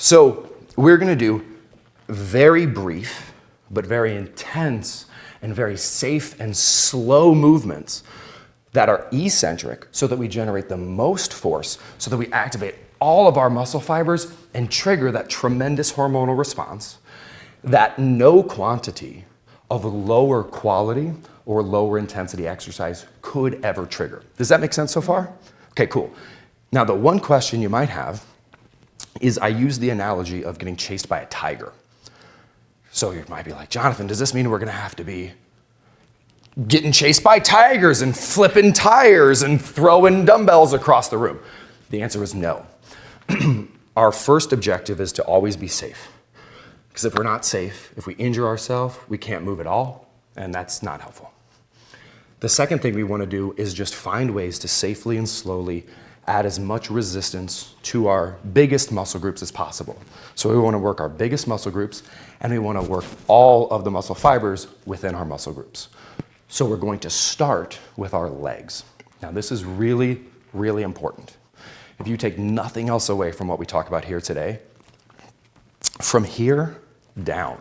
So we're gonna do very brief, but very intense and very safe and slow movements that are eccentric so that we generate the most force, so that we activate all of our muscle fibers and trigger that tremendous hormonal response that no quantity of lower quality or lower intensity exercise could ever trigger. Does that make sense so far? Okay, cool. Now the one question you might have is I use the analogy of getting chased by a tiger. So you might be like, Jonathan, does this mean we're gonna have to be getting chased by tigers and flipping tires and throwing dumbbells across the room? The answer is no. Our first objective is to always be safe. Because if we're not safe, if we injure ourselves, we can't move at all, and that's not helpful. The second thing we want to do is just find ways to safely and slowly add as much resistance to our biggest muscle groups as possible. So we want to work our biggest muscle groups, and we want to work all of the muscle fibers within our muscle groups. So we're going to start with our legs. Now this is really, really important. If you take nothing else away from what we talk about here today, from here down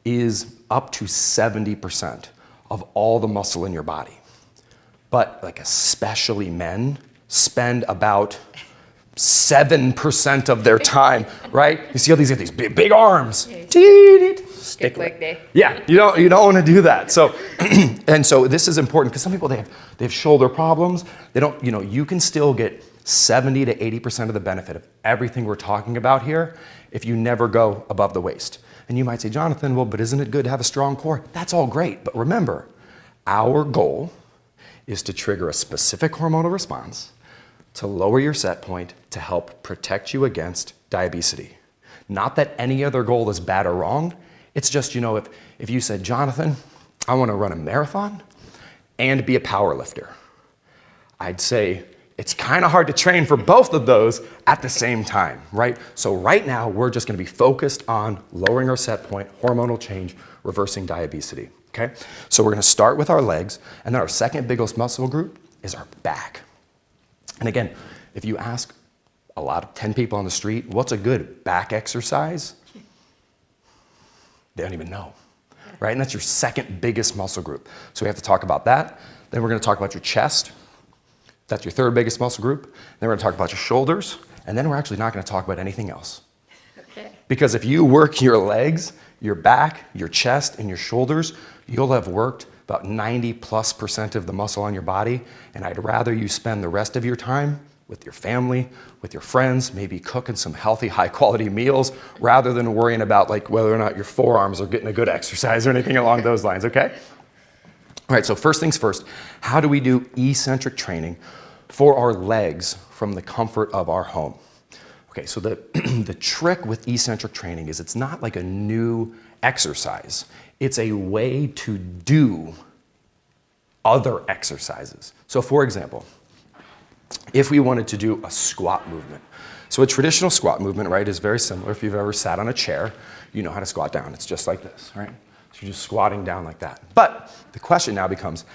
is up to 70% of all the muscle in your body. But like especially men spend about 7% of their time, right? You see all these big arms. Stick leg day. Yeah, you don't want to do that. So, and so this is important because some people they have shoulder problems. They don't, you can still get 70 to 80% of the benefit of everything we're talking about here if you never go above the waist. And you might say, Jonathan, well, but isn't it good to have a strong core? That's all great, but remember, our goal is to trigger a specific hormonal response to lower your set point to help protect you against diabetes. Not that any other goal is bad or wrong. It's just, if you said, Jonathan, I want to run a marathon and be a power lifter, I'd say it's kind of hard to train for both of those at the same time, right? So right now, we're just going to be focused on lowering our set point, hormonal change, reversing diabetes, okay? So we're going to start with our legs, and then our second biggest muscle group is our back. And again, if you ask 10 people on the street, what's a good back exercise? They don't even know, right? And that's your second biggest muscle group. So we have to talk about that. Then we're going to talk about your chest. That's your third biggest muscle group. Then we're going to talk about your shoulders. And then we're actually not going to talk about anything else. Okay. Because if you work your legs, your back, your chest, and your shoulders, you'll have worked about 90+% of the muscle on your body. And I'd rather you spend the rest of your time with your family, with your friends, maybe cooking some healthy, high-quality meals, rather than worrying about whether or not your forearms are getting a good exercise or anything along those lines, okay? All right, so first things first, how do we do eccentric training for our legs from the comfort of our home? Okay, so the trick with eccentric training is it's not like a new exercise. It's a way to do other exercises. So for example, if we wanted to do a squat movement. So a traditional squat movement, right, is very similar. If you've ever sat on a chair, you know how to squat down. It's just like this, right? So you're just squatting down like that. But the question now becomes,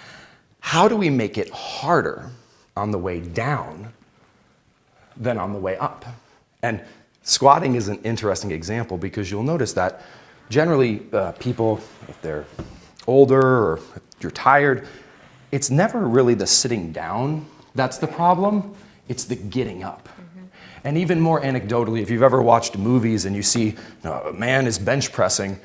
how do we make it harder on the way down than on the way up? And squatting is an interesting example because you'll notice that generally people, if they're older or if you're tired, it's never really the sitting down that's the problem. It's the getting up. Mm-hmm. And even more anecdotally, if you've ever watched movies and you see a man is bench pressing,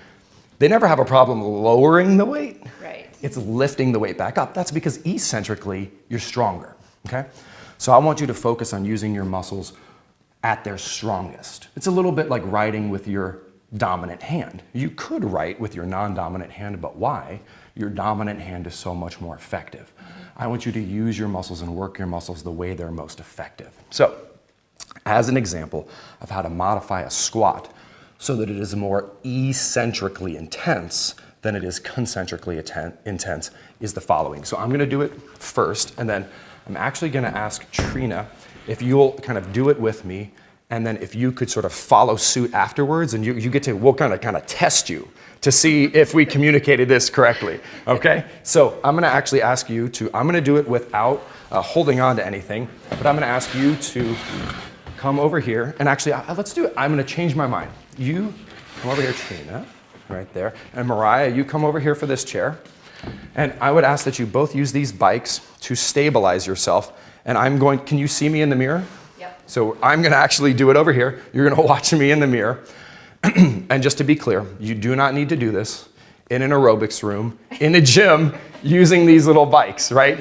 they never have a problem lowering the weight. Right. It's lifting the weight back up. That's because eccentrically, you're stronger, okay? So I want you to focus on using your muscles at their strongest. It's a little bit like writing with your dominant hand. You could write with your non-dominant hand, but why? Your dominant hand is so much more effective. I want you to use your muscles and work your muscles the way they're most effective. So, as an example of how to modify a squat so that it is more eccentrically intense than it is concentrically intense is the following. So I'm gonna do it first, and then I'm actually gonna ask Trina if you'll kind of do it with me, and then if you could sort of follow suit afterwards, and we'll kind of test you to see if we communicated this correctly, okay? So I'm gonna actually ask you I'm gonna do it without holding on to anything, but I'm gonna ask you to come over here, and actually, let's do it. I'm gonna change my mind. You come over here, Trina, right there. And Mariah, you come over here for this chair. And I would ask that you both use these bikes to stabilize yourself. And can you see me in the mirror? Yep. So I'm gonna actually do it over here. You're gonna watch me in the mirror. And just to be clear, you do not need to do this in an aerobics room, in a gym, using these little bikes, right?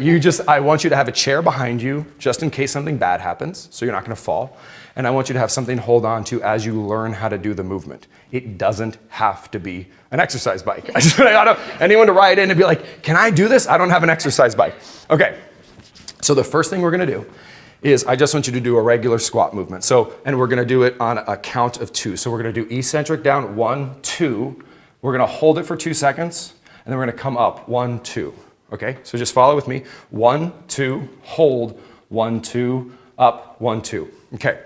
I want you to have a chair behind you, just in case something bad happens, so you're not gonna fall. And I want you to have something to hold on to as you learn how to do the movement. It doesn't have to be an exercise bike. I don't want anyone to ride in and be like, can I do this? I don't have an exercise bike. Okay, so the first thing we're gonna do is I just want you to do a regular squat movement. And we're gonna do it on a count of 2. So we're gonna do eccentric down, 1, 2. We're gonna hold it for 2 seconds, and then we're gonna come up, 1, 2. Okay, so just follow with me. 1, 2, hold, 1, 2, up, 1, 2. Okay.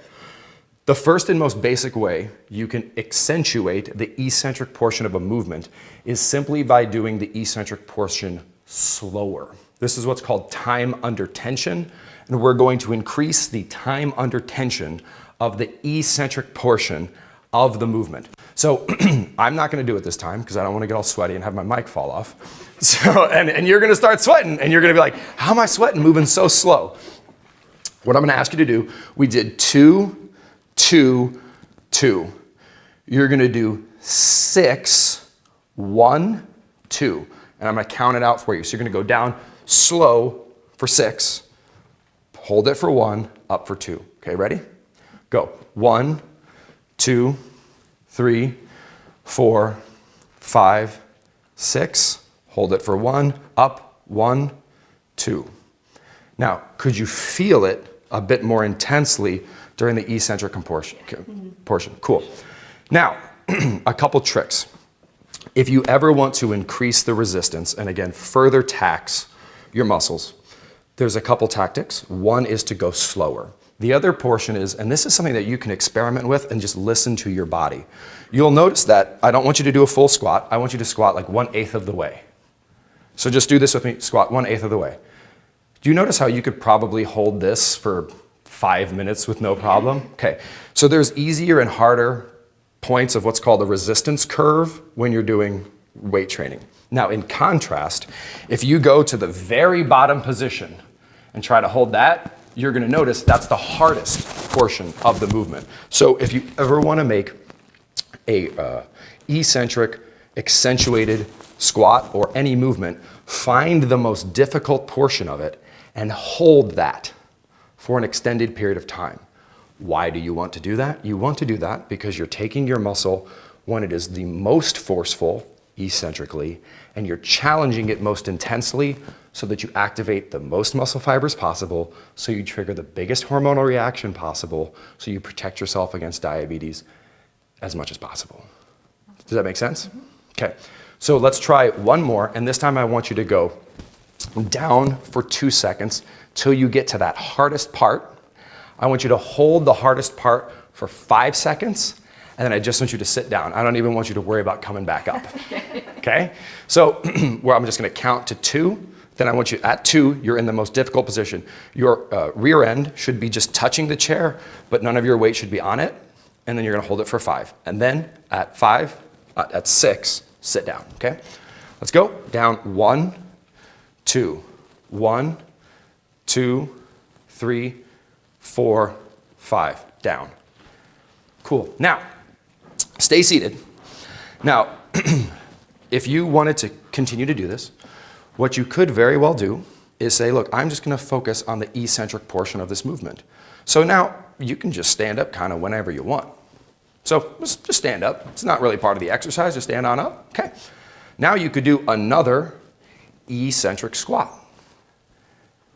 The first and most basic way you can accentuate the eccentric portion of a movement is simply by doing the eccentric portion slower. This is what's called time under tension, and we're going to increase the time under tension of the eccentric portion of the movement. So I'm not gonna do it this time because I don't wanna get all sweaty and have my mic fall off. So, and you're gonna start sweating and you're gonna be like, how am I sweating moving so slow? What I'm gonna ask you to do, we did 2, 2, 2. You're gonna do 6, 1, 2. And I'm gonna count it out for you. So you're gonna go down slow for 6, hold it for 1, up for 2. Okay, ready? Go. 1, 2, 3, 4, 5, 6. Hold it for 1, up, 1, 2. Now, could you feel it a bit more intensely during the eccentric portion? Cool. Now, a couple tricks. If you ever want to increase the resistance, and again, further tax your muscles, there's a couple tactics. One is to go slower. The other portion is, and this is something that you can experiment with and just listen to your body. You'll notice that I don't want you to do a full squat. I want you to squat like 1/8 of the way. So just do this with me, squat 1/8 of the way. Do you notice how you could probably hold this for 5 minutes with no problem? Okay, so there's easier and harder points of what's called a resistance curve when you're doing weight training. Now, in contrast, if you go to the very bottom position and try to hold that, you're gonna notice that's the hardest portion of the movement. So if you ever wanna make a eccentric, accentuated squat or any movement, find the most difficult portion of it and hold that for an extended period of time. Why do you want to do that? You want to do that because you're taking your muscle when it is the most forceful, eccentrically, and you're challenging it most intensely so that you activate the most muscle fibers possible, so you trigger the biggest hormonal reaction possible, so you protect yourself against diabetes as much as possible. Does that make sense? Okay, so let's try one more, and this time I want you to go down for 2 seconds till you get to that hardest part. I want you to hold the hardest part for 5 seconds, and then I just want you to sit down. I don't even want you to worry about coming back up, okay? So where I'm just gonna count to 2, then I want you, at 2, you're in the most difficult position. Your rear end should be just touching the chair, but none of your weight should be on it, and then you're gonna hold it for 5. And then at 6, sit down, okay? Let's go, down 1, 2, 1, 2, 3, 4, 5, down. Cool, now, stay seated. Now, if you wanted to continue to do this, what you could very well do is say, look, I'm just gonna focus on the eccentric portion of this movement. So now you can just stand up kind of whenever you want. So just stand up. It's not really part of the exercise, just stand on up, okay. Now you could do another eccentric squat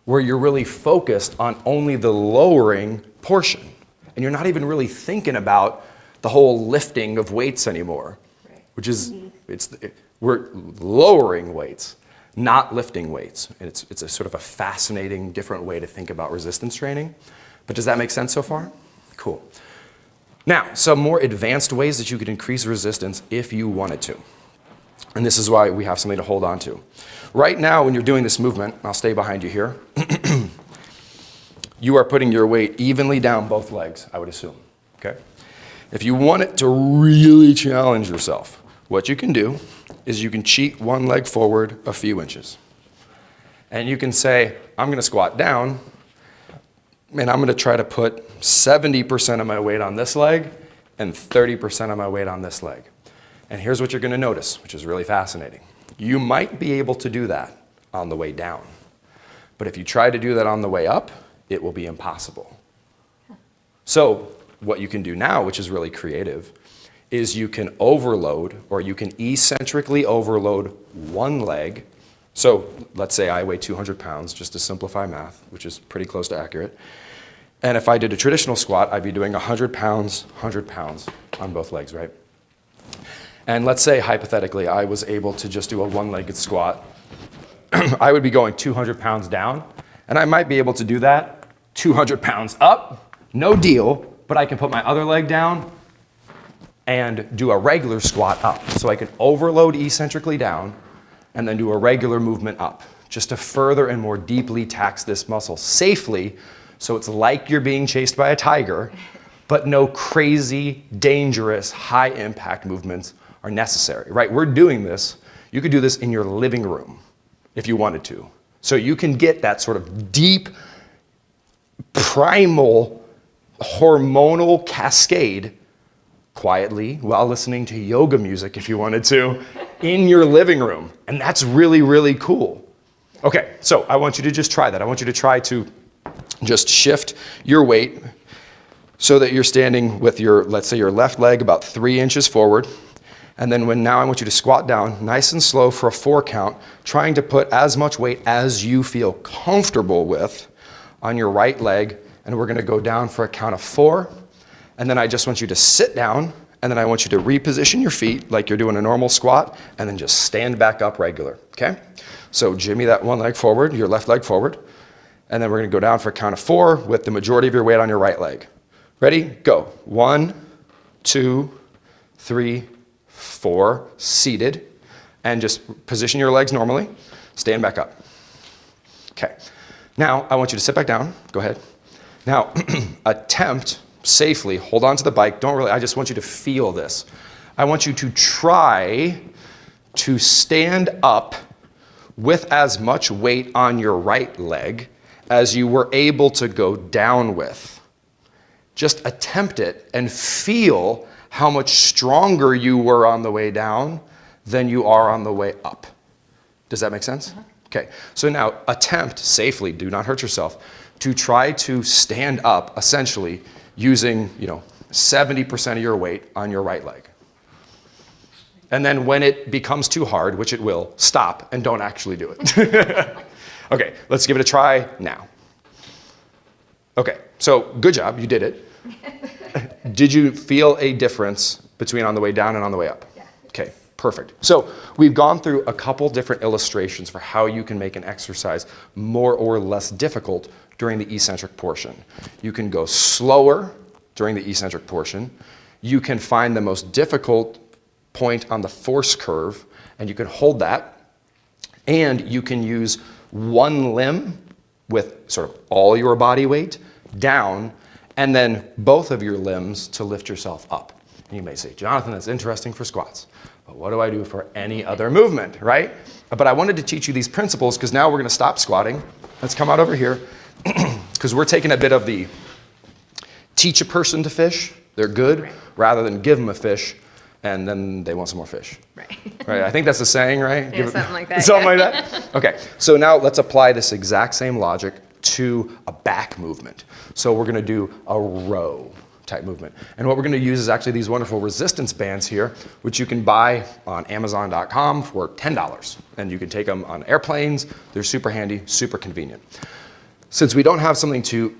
where you're really focused on only the lowering portion and you're not even really thinking about the whole lifting of weights anymore, right. Which is, we're lowering weights, not lifting weights. And it's a sort of a fascinating, different way to think about resistance training. But does that make sense so far? Cool. Now, some more advanced ways that you could increase resistance if you wanted to. And this is why we have something to hold on to. Right now, when you're doing this movement, I'll stay behind you here. you are putting your weight evenly down both legs, I would assume, okay? If you want it to really challenge yourself, what you can do is you can cheat one leg forward a few inches. And you can say, I'm gonna squat down, and I'm gonna try to put 70% of my weight on this leg and 30% of my weight on this leg. And here's what you're gonna notice, which is really fascinating. You might be able to do that on the way down. But if you try to do that on the way up, it will be impossible. So what you can do now, which is really creative, is you can overload, or you can eccentrically overload one leg. So let's say I weigh 200 pounds, just to simplify math, which is pretty close to accurate. And if I did a traditional squat, I'd be doing 100 pounds on both legs, right? And let's say, hypothetically, I was able to just do a one-legged squat. I would be going 200 pounds down, and I might be able to do that 200 pounds up, no deal, but I can put my other leg down and do a regular squat up. So I can overload eccentrically down and then do a regular movement up, just to further and more deeply tax this muscle safely, so it's like you're being chased by a tiger, but no crazy, dangerous, high-impact movements are necessary, right? We're doing this. You could do this in your living room if you wanted to. So you can get that sort of deep, primal, hormonal cascade quietly while listening to yoga music, if you wanted to, in your living room. And that's really, really cool. Okay, so I want you to just try that. I want you to try to just shift your weight so that you're standing with your, let's say, your left leg about 3 inches forward. And then now I want you to squat down nice and slow for a 4 count, trying to put as much weight as you feel comfortable with on your right leg. And we're gonna go down for a count of 4. And then I just want you to sit down, and then I want you to reposition your feet like you're doing a normal squat, and then just stand back up regular, okay? So jimmy that one leg forward, your left leg forward, and then we're gonna go down for a count of 4 with the majority of your weight on your right leg. Ready? Go. 1, 2, 3, 4, seated, and just position your legs normally, stand back up. Okay, now I want you to sit back down, go ahead. Now, attempt safely, hold on to the bike, I just want you to feel this. I want you to try to stand up with as much weight on your right leg as you were able to go down with. Just attempt it and feel how much stronger you were on the way down than you are on the way up. Does that make sense? Okay, so now attempt safely, do not hurt yourself, to try to stand up essentially using, 70% of your weight on your right leg. And then when it becomes too hard, which it will, stop and don't actually do it. Okay, let's give it a try now. Okay, so good job, you did it. Did you feel a difference between on the way down and on the way up? Yeah. Okay, perfect. So we've gone through a couple different illustrations for how you can make an exercise more or less difficult during the eccentric portion. You can go slower during the eccentric portion. You can find the most difficult point on the force curve, and you can hold that. And you can use one limb with sort of all your body weight down, and then both of your limbs to lift yourself up. And you may say, Jonathan, that's interesting for squats, but what do I do for any other movement, right? But I wanted to teach you these principles because now we're gonna stop squatting. Let's come out over here, because we're taking a bit of the teach a person to fish, they're good, right, rather than give them a fish and then they want some more fish. Right. Right. I think that's the saying, right? Yeah, something like that. Something like that? Okay, so now let's apply this exact same logic to a back movement. So we're gonna do a row type movement. And what we're gonna use is actually these wonderful resistance bands here, which you can buy on Amazon.com for $10. And you can take them on airplanes. They're super handy, super convenient. Since we don't have something to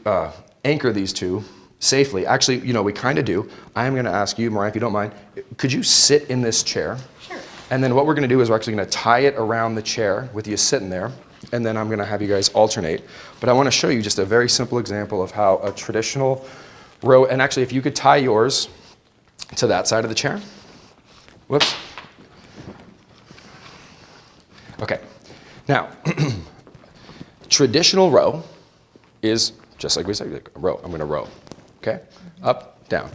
anchor these two safely, actually, we kind of do. I am gonna ask you, Mariah, if you don't mind, could you sit in this chair? Sure. And then what we're gonna do is we're actually gonna tie it around the chair with you sitting there, and then I'm gonna have you guys alternate. But I wanna show you just a very simple example of how a traditional row, and actually if you could tie yours to that side of the chair. Whoops. Okay, now, traditional row is just like we said, like row. I'm going to row. Okay? Up, down.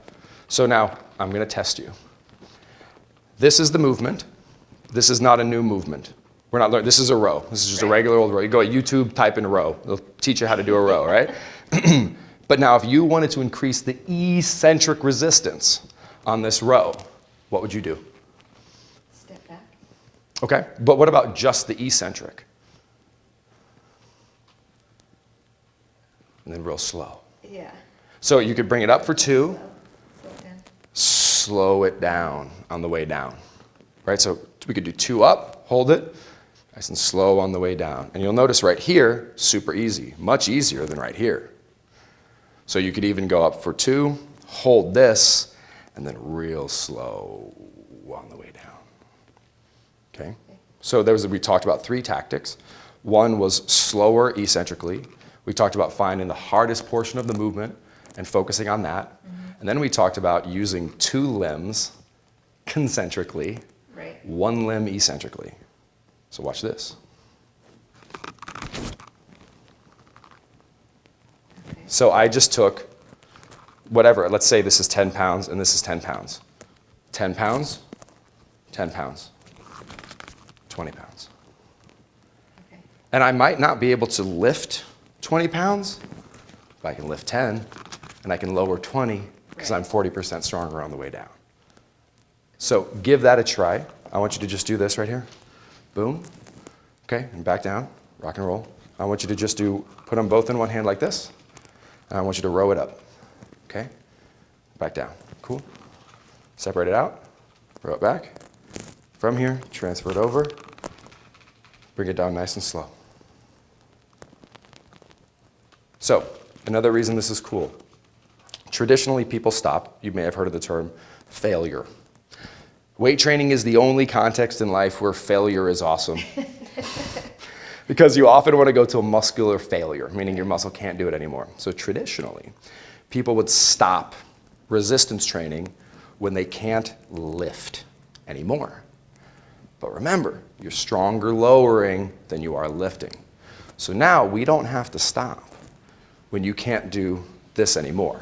So now I'm going to test you. This is the movement. This is not a new movement. We're not learning. This is a row. This is just a regular old row. You go to YouTube, type in row. They'll teach you how to do a row, right? But now if you wanted to increase the eccentric resistance on this row, what would you do? Step back. Okay, but what about just the eccentric? And then real slow. Yeah. So you could bring it up for 2, Slow slow it down. it down on the way down, right? So we could do 2 up, hold it, nice and slow on the way down. And you'll notice right here, super easy, much easier than right here. So you could even go up for 2, hold this, and then real slow on the way down. Okay? So we talked about 3 tactics. One was slower eccentrically. We talked about finding the hardest portion of the movement and focusing on that. And then we talked about using 2 limbs concentrically, Right. 1 limb eccentrically. So watch this. Okay. So I just took whatever, let's say this is 10 pounds and this is 10 pounds. 10 pounds, 10 pounds, 20 pounds. Okay. And I might not be able to lift 20 pounds, but I can lift 10 and I can lower 20 because I'm 40% stronger on the way down. So give that a try. I want you to just do this right here. Boom. Okay, and back down, rock and roll. I want you to just put them both in one hand like this. And I want you to row it up. Okay? Back down. Cool. Separate it out. Row it back. From here, transfer it over. Bring it down nice and slow. So, another reason this is cool. Traditionally, people stop. You may have heard of the term failure. Weight training is the only context in life where failure is awesome. Because you often want to go to a muscular failure, meaning your muscle can't do it anymore. So traditionally, people would stop resistance training when they can't lift anymore. But remember, you're stronger lowering than you are lifting. So now we don't have to stop when you can't do this anymore.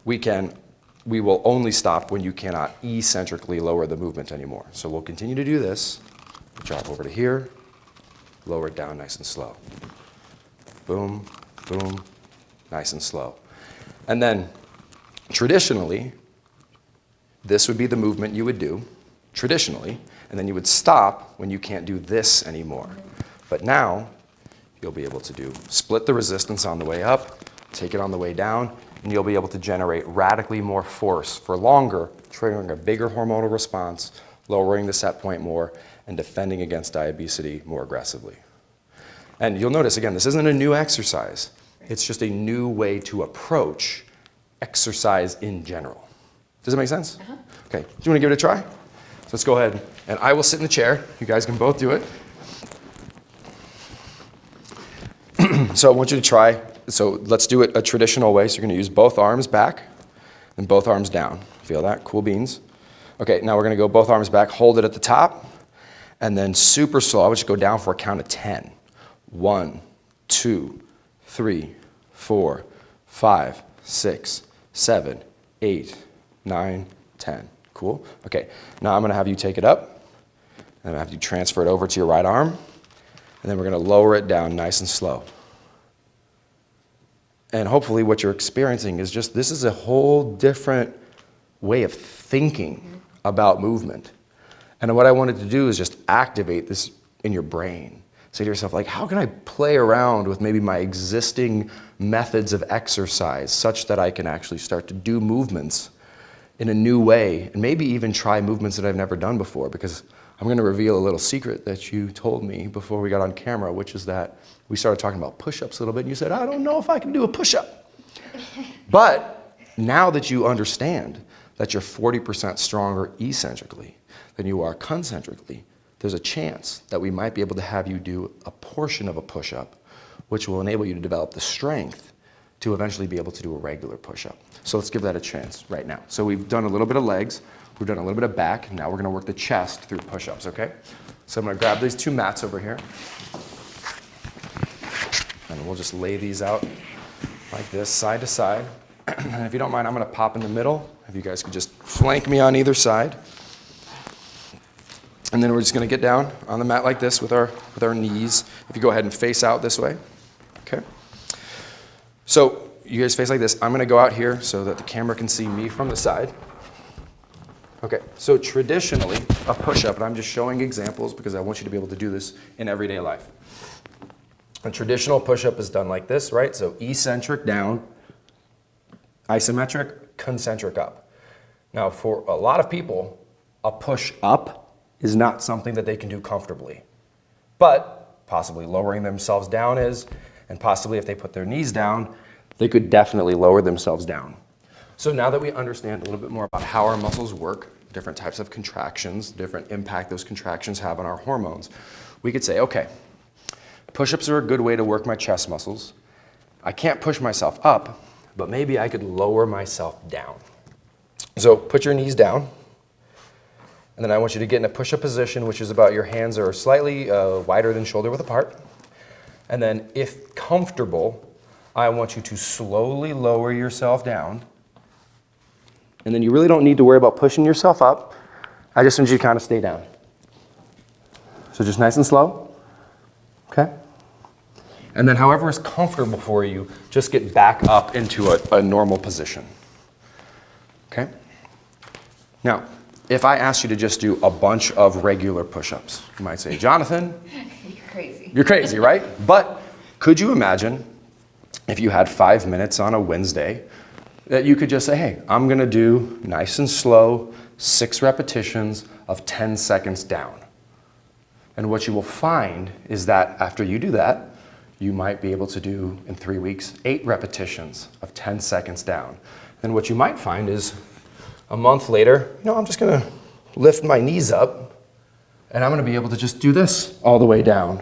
We will only stop when you cannot eccentrically lower the movement anymore. So we'll continue to do this. Drop over to here, lower it down nice and slow. Boom, boom, nice and slow. And then traditionally, this would be the movement you would do, traditionally, and then you would stop when you can't do this anymore. But now, you'll be able to split the resistance on the way up, take it on the way down, and you'll be able to generate radically more force for longer, triggering a bigger hormonal response, lowering the set point more, and defending against diabetes more aggressively. And you'll notice, again, this isn't a new exercise. It's just a new way to approach exercise in general. Does that make sense? Uh-huh. Okay, do you want to give it a try? So let's go ahead, and I will sit in the chair. You guys can both do it. So I want you to try. So let's do it a traditional way. So you're going to use both arms back and both arms down. Feel that? Cool beans. Okay, now we're going to go both arms back, hold it at the top, and then super slow. I would just go down for a count of 10. 1, 2, 3, 4, 5, 6, 7, 8, 9, 10. Cool? Okay, now I'm going to have you take it up, and I'm going to have you transfer it over to your right arm, and then we're going to lower it down nice and slow. And hopefully what you're experiencing is just, this is a whole different way of thinking about movement. And what I wanted to do is just activate this in your brain. Say to yourself, like, how can I play around with maybe my existing methods of exercise such that I can actually start to do movements in a new way, and maybe even try movements that I've never done before, because I'm going to reveal a little secret that you told me before we got on camera, which is that we started talking about push-ups a little bit, and you said, I don't know if I can do a push-up. But now that you understand that you're 40% stronger eccentrically than you are concentrically, there's a chance that we might be able to have you do a portion of a push-up, which will enable you to develop the strength to eventually be able to do a regular push-up. So let's give that a chance right now. So we've done a little bit of legs, we've done a little bit of back, now we're gonna work the chest through push-ups, okay? So I'm gonna grab these 2 mats over here, and we'll just lay these out like this, side to side. And if you don't mind, I'm gonna pop in the middle. If you guys could just flank me on either side. And then we're just gonna get down on the mat like this with our knees. If you go ahead and face out this way, okay? So you guys face like this. I'm gonna go out here so that the camera can see me from the side. Okay, so traditionally, a push-up, and I'm just showing examples because I want you to be able to do this in everyday life. A traditional push-up is done like this, right? So eccentric down, isometric, concentric up. Now, for a lot of people, a push-up is not something that they can do comfortably. But possibly lowering themselves down is, and possibly if they put their knees down, they could definitely lower themselves down. So now that we understand a little bit more about how our muscles work, different types of contractions, different impact those contractions have on our hormones, we could say, okay, push-ups are a good way to work my chest muscles. I can't push myself up, but maybe I could lower myself down. So put your knees down, and then I want you to get in a push-up position, which is about your hands are slightly wider than shoulder width apart. And then if comfortable, I want you to slowly lower yourself down. And then you really don't need to worry about pushing yourself up. I just want you to kind of stay down. So just nice and slow, okay? And then however is comfortable for you, just get back up into a normal position, okay? Now, if I asked you to just do a bunch of regular push-ups, you might say, Jonathan, You're crazy. you're crazy, right? But could you imagine if you had 5 minutes on a Wednesday that you could just say, hey, I'm gonna do nice and slow, 6 repetitions of 10 seconds down. And what you will find is that after you do that, you might be able to do, in 3 weeks, 8 repetitions of 10 seconds down. And what you might find is a month later, I'm just gonna lift my knees up and I'm gonna be able to just do this all the way down.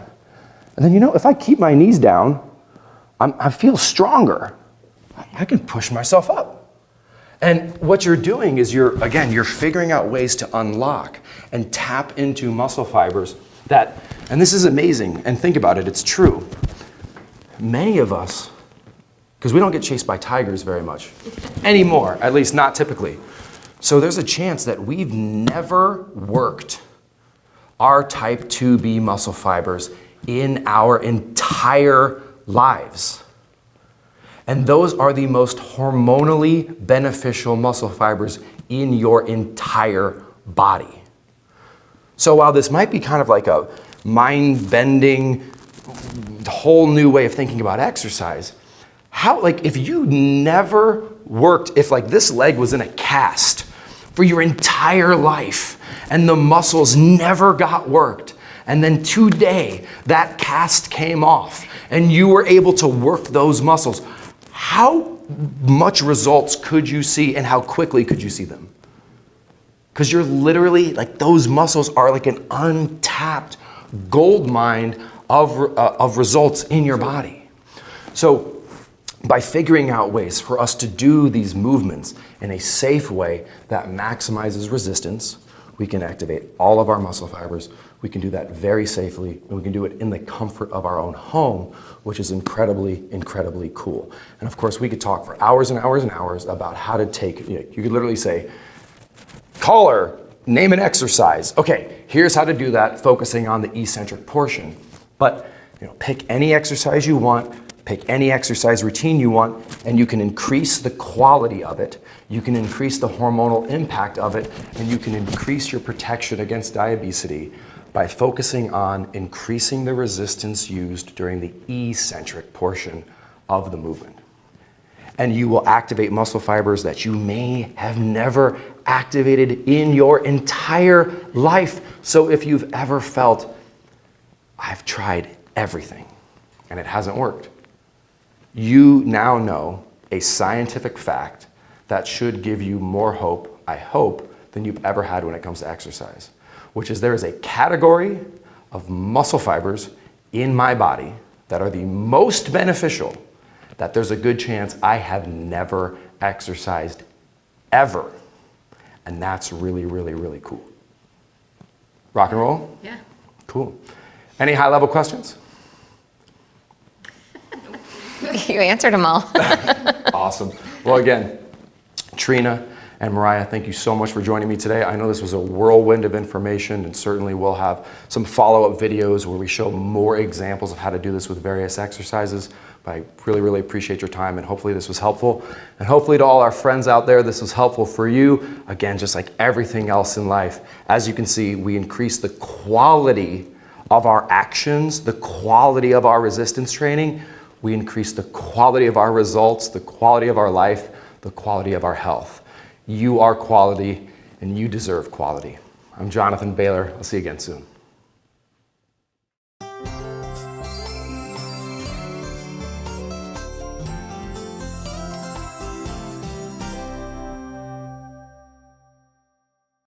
And then, if I keep my knees down, I feel stronger. I can push myself up. And what you're doing is you're figuring out ways to unlock and tap into muscle fibers that, and this is amazing, and think about it, it's true. Many of us, because we don't get chased by tigers very much anymore, at least not typically. So there's a chance that we've never worked our type 2B muscle fibers in our entire lives. And those are the most hormonally beneficial muscle fibers in your entire body. So while this might be kind of like a mind-bending, whole new way of thinking about exercise, if you never worked, if this leg was in a cast for your entire life and the muscles never got worked, and then today that cast came off and you were able to work those muscles, how much results could you see and how quickly could you see them? Because you're literally, those muscles are like an untapped gold mine of results in your body. So by figuring out ways for us to do these movements in a safe way that maximizes resistance, we can activate all of our muscle fibers. We can do that very safely, and we can do it in the comfort of our own home, which is incredibly, incredibly cool. And of course, we could talk for hours and hours and hours about how to take, you could literally say, caller, name an exercise. Okay, here's how to do that, focusing on the eccentric portion. But pick any exercise you want, pick any exercise routine you want, and you can increase the quality of it, you can increase the hormonal impact of it, and you can increase your protection against diabetes by focusing on increasing the resistance used during the eccentric portion of the movement. And you will activate muscle fibers that you may have never activated in your entire life. So if you've ever felt, I've tried everything and it hasn't worked, you now know a scientific fact that should give you more hope, I hope, than you've ever had when it comes to exercise, which is there is a category of muscle fibers in my body that are the most beneficial that there's a good chance I have never exercised ever. And that's really, really, really cool. Rock and roll? Yeah. Cool. Any high level questions? You answered them all. Awesome. Well, again, Trina and Mariah, thank you so much for joining me today. I know this was a whirlwind of information, and certainly we'll have some follow-up videos where we show more examples of how to do this with various exercises. But I really, really appreciate your time, and hopefully this was helpful. And hopefully to all our friends out there, this was helpful for you. Again, just like everything else in life, as you can see, we increase the quality of our actions, the quality of our resistance training. We increase the quality of our results, the quality of our life, the quality of our health. You are quality, and you deserve quality. I'm Jonathan Bailor. I'll see you again soon.